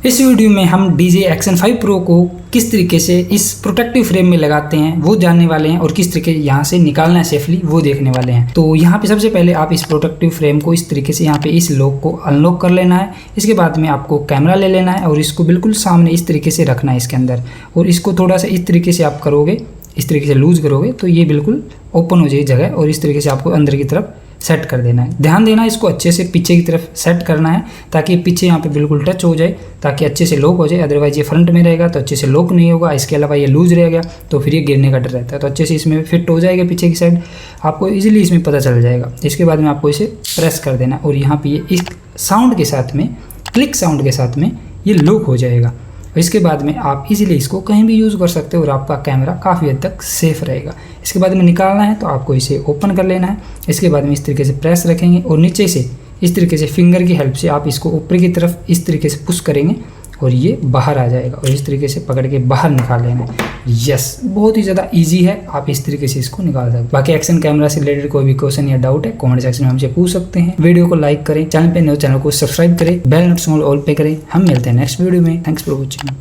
इस वीडियो में हम DJI Action 5 Pro को किस तरीके से इस प्रोटेक्टिव फ्रेम में लगाते हैं वो जानने वाले हैं और किस तरीके यहाँ से निकालना है सेफली वो देखने वाले हैं। तो यहाँ पे सबसे पहले आप इस प्रोटेक्टिव फ्रेम को इस तरीके से यहाँ पे इस लॉक को अनलॉक कर लेना है। इसके बाद में आपको कैमरा ले लेना है और इसको बिल्कुल सामने इस तरीके से रखना है इसके अंदर, और इसको थोड़ा सा इस तरीके से आप करोगे, इस तरीके से लूज करोगे तो ये बिल्कुल ओपन हो जाएगी जगह, और इस तरीके से आपको अंदर की तरफ सेट कर देना है। ध्यान देना है इसको अच्छे से पीछे की तरफ सेट करना है ताकि पीछे यहाँ पे बिल्कुल टच हो जाए, ताकि अच्छे से लॉक हो जाए। अदरवाइज ये फ्रंट में रहेगा तो अच्छे से लॉक नहीं होगा, इसके अलावा ये लूज रहेगा तो फिर ये गिरने का डर रहता है। तो अच्छे से इसमें फिट हो जाएगा पीछे की साइड, आपको इजीली इसमें पता चल जाएगा। इसके बाद में आपको इसे प्रेस कर देना और यहाँ पे ये इस साउंड के साथ में, क्लिक साउंड के साथ में ये लॉक हो जाएगा। इसके बाद में आप इजीली इसको कहीं भी यूज़ कर सकते हो और आपका कैमरा काफ़ी हद तक सेफ रहेगा। इसके बाद में निकालना है तो आपको इसे ओपन कर लेना है। इसके बाद में इस तरीके से प्रेस रखेंगे और नीचे से इस तरीके से फिंगर की हेल्प से आप इसको ऊपर की तरफ इस तरीके से पुश करेंगे और ये बाहर आ जाएगा, और इस तरीके से पकड़ के बाहर निकाल लेना है। यस, बहुत ही ज़्यादा इजी है, आप इस तरीके से इसको निकाल सकते हैं। बाकी एक्शन कैमरा से रिलेटेड कोई भी क्वेश्चन या डाउट है कमेंट सेक्शन में हमसे पूछ सकते हैं। वीडियो को लाइक करें, चैनल पे नए चैनल को सब्सक्राइब करें, बेल नोटिफिकेशन ऑल पे करें। हम मिलते हैं नेक्स्ट वीडियो में। Thanks for watching.